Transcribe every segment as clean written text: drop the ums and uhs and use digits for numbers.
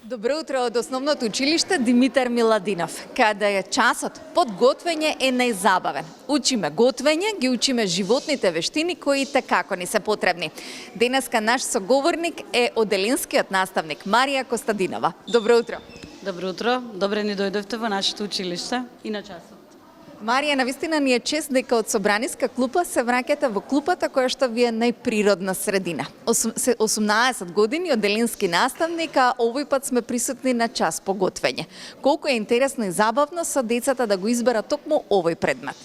Добро утро од Основното училиште Димитар Миладинов, каде часот подготвење е најзабавен. Учиме готвење, ги учиме животните вештини кои како ни се потребни. Денеска наш соговорник е оделинскиот наставник Марија Костадинова. Добро утро. Добро утро, добре ни дојдовте во нашето училиште и на часот. Марија, навистина ни е чест дека од собраниска клупа се враќате во клупата која што ви е најприродна средина. 18 години оделински наставник, а овој пат сме присутни на час по готвење. Колку е интересно и забавно со децата да го изберат токму овој предмет?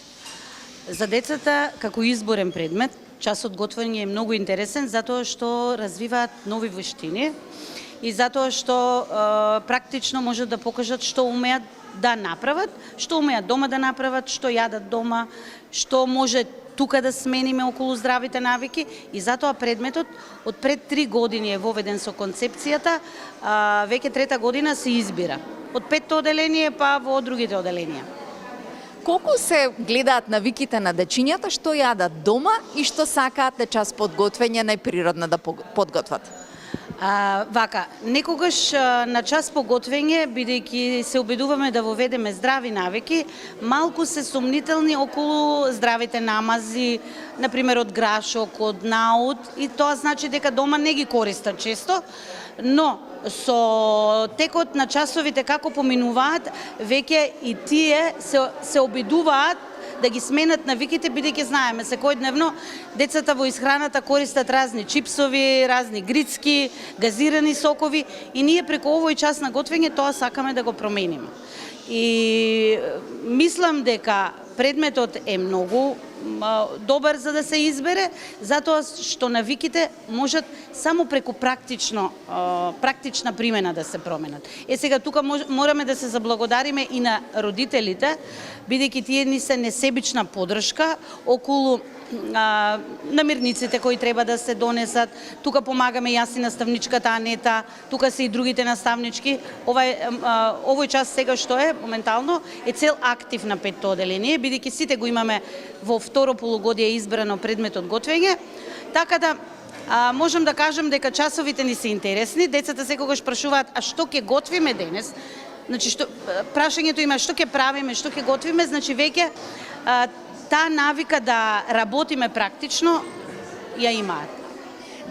За децата, како изборен предмет, часот готвење е многу интересен затоа што развиваат нови вештини и затоа што практично можат да покажат што умеат да направат, што умеат дома да направат, што јадат дома, што може тука да смениме околу здравите навики и затоа предметот од пред 3 години е воведен со концепцијата, веќе трета година се избира. Од 5-то оделение па во другите оделенија. Колку се гледаат навиките на дечињата, што јадат дома и што сакаат на час подготвење најприродно да подготват? Некогаш на час по готвење, бидејќи се обидуваме да воведеме здрави навики, малку се сомнителни околу здравите намази, например од грашок, од наут, и тоа значи дека дома не ги користат често, но со текот на часовите како поминуваат, веќе и тие се обидуваат да ги сменат навиките, бидејќи знаеме секојдневно децата во исхраната користат разни чипсови, разни грицки, газирани сокови и ние преку овој час на готвење тоа сакаме да го промениме. И мислам дека предметот е многу добар за да се избере, затоа што навиките можат само преку практична примена да се променат. Сега тука мораме да се заблагодариме и на родителите, бидејќи тие ни се несебична поддршка околу намирниците кои треба да се донесат. Тука помагаме јас и наставничката Анета, тука се и другите наставнички. Овој час сега што е моментално е цел актив на 5-то оделение, бидејќи сите го имаме во второ полугодие избрано предметот готвење. Така да можам да кажам дека часовите ни се интересни. Децата секогаш прашуваат: а што ќе готвиме денес? Значи прашањето има што ќе правиме, што ќе готвиме, значи веќе таа навика да работиме практично ја имаат.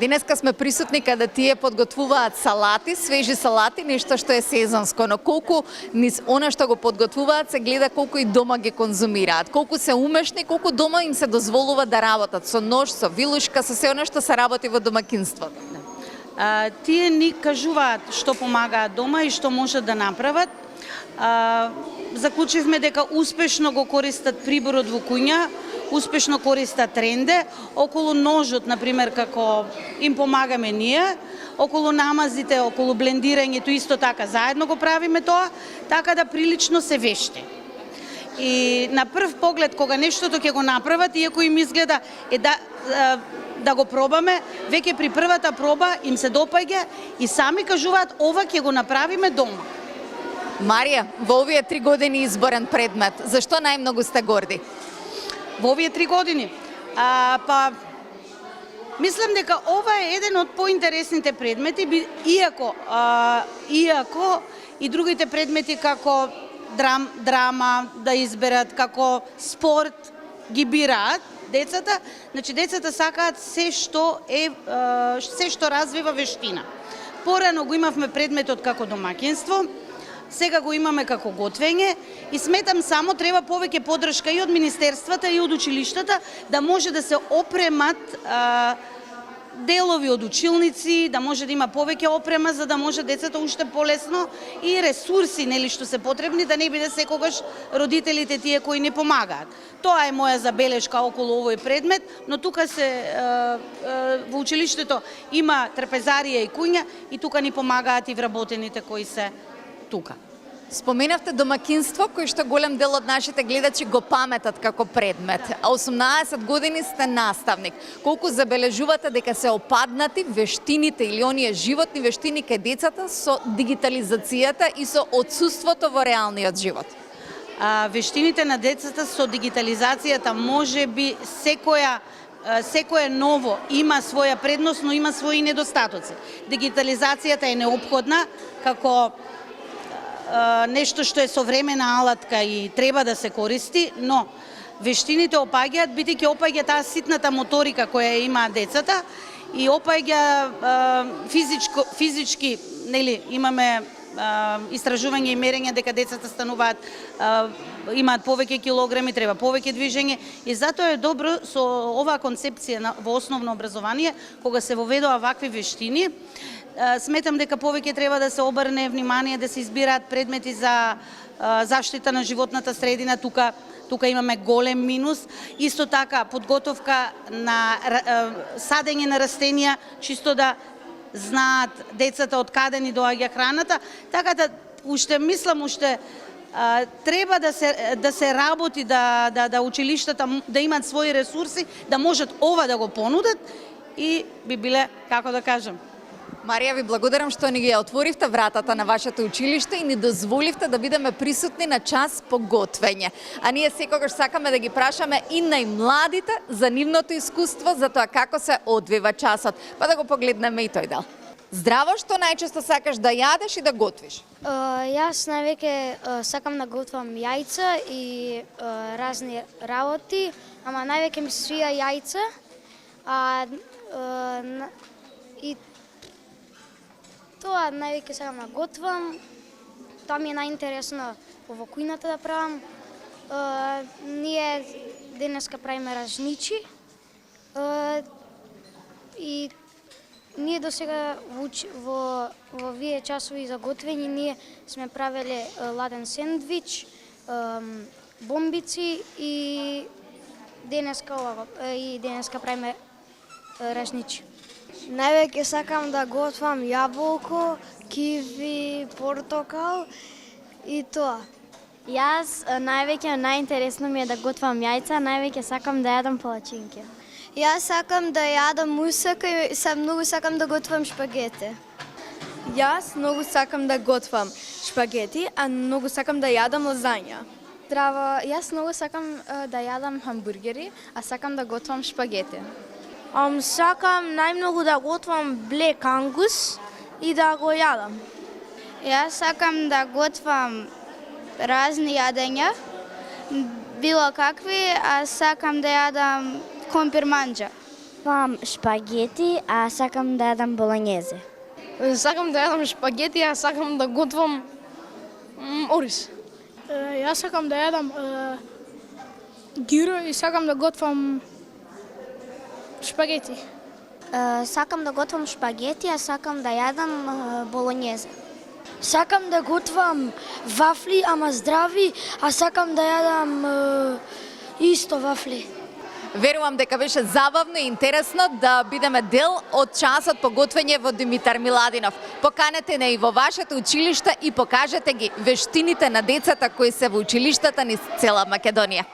Денеска сме присутни каде тие подготвуваат салати, свежи салати, нешто што е сезонско, но колку низ она што го подготвуваат се гледа колку и дома ги конзумираат, колку се умешни, колку дома им се дозволува да работат со нож, со вилушка, со се она што се работи во домакинството. Тие ни кажуваат што помагаат дома и што можат да направат. Заклучивме дека успешно го користат приборот во куња, успешно користат ренде, околу ножот, например, како им помагаме ние, околу намазите, околу блендирањето исто така заедно го правиме тоа, така да прилично се вешти. И на прв поглед кога нештото ќе го направат, иако им изгледа да го пробаме, веќе при првата проба им се допаѓа и сами кажуваат ова ќе го направиме дома. Марија, во овие 3 години изборен предмет, зашто најмногу сте горди? Во овие 3 години? Мислам дека ова е еден од поинтересните предмети, иако и другите предмети како драма да изберат, како спорт ги бираат децата, значи децата сакаат се што развива вештина. Порано го имавме предметот како домаќинство, сега го имаме како готвење и сметам само треба повеќе поддршка и од министерствата и од училиштата да може да се опремат делови од училници, да може да има повеќе опрема за да може децата уште полесно и ресурси нели што се потребни, да не биде секогаш родителите тие кои не помагаат. Тоа е моја забелешка околу овој предмет, но тука во училиштето има трапезарија и куња и тука ни помагаат и вработените кои се тука. Споменавте домакинство, кој што голем дел од нашите гледачи го паметат како предмет. 18 години сте наставник. Колку забележувате дека се опаднати вештините или оние животни вештини кај децата со дигитализацијата и со отсуството во реалниот живот? Вештините на децата со дигитализацијата може би секоја секое ново има своја предност, но има своји недостатоци. Дигитализацијата е неопходна како нешто што е современа алатка и треба да се користи, но вештините опаѓаат, бидејќи опаѓа таа ситната моторика која има децата и опаѓа физички, нели, имаме истражување и мерење дека децата стануваат, имаат повеќе килограми, треба повеќе движење и затоа е добро со оваа концепција во основно образование, кога се воведува вакви вештини, сметам дека повеќе треба да се обрне внимание да се избираат предмети за заштита на животната средина, тука имаме голем минус. Исто така подготовка на садење на растенија, чисто да знаат децата од каде ни доаѓа храната, така да мислам треба да се работи, да училиштата да имаат своји ресурси, да можат ова да го понудат и би биле, како да кажам. Марија, ви благодарам што ни ги отворивте вратата на вашето училиште и ни дозволивте да бидеме присутни на час по готвење. А ние секогаш сакаме да ги прашаме и најмладите за нивното искуство, за тоа како се одвива часот. Па да го погледнеме и тој дел. Здраво, што најчесто сакаш да јадеш и да готвиш? Јас највеќе сакам да готвам јајца и разни работи, ама највеќе ми се свија јајца. И тоа највеќе сакам да готвам. Тоа ми е најинтересно во кујната да правам. Ние денеска правиме ражничи. И ние досега во овие часови за готвење ние сме правеле ладен сендвич, бомбици и денеска правиме ражничи. Највеќе сакам да готвам јаболко, киви, портокал и тоа. Јас најинтересно ми е да готвам јајца, највеќе сакам да јадам палачинки. Јас сакам да јадам мусака и многу сакам да готвам шпагете. Јас многу сакам да готвам шпагети, а многу сакам да јадам лазања. Здраво, јас многу сакам да јадам хамбургери, а сакам да готвам шпагети. Сакам најмногу да готвам блек ангус и да го јадам. Јас сакам да готвам разни јадења, било какви, а сакам да јадам компир манџа. Готвам шпагети, а сакам да јадам болонјезе. Сакам да јадам шпагети, а сакам да готвам ориз. Јас сакам да јадам гиро и сакам да готвам шпагети. Сакам да готвам шпагети, а сакам да јадам болонјезе. Сакам да готвам вафли, ама здрави, а сакам да јадам исто вафли. Верувам дека беше забавно и интересно да бидеме дел од часот по готвење во Димитар Миладинов. Поканете не и во вашето училиште и покажете ги вештините на децата кои се во училиштата низ цела Македонија.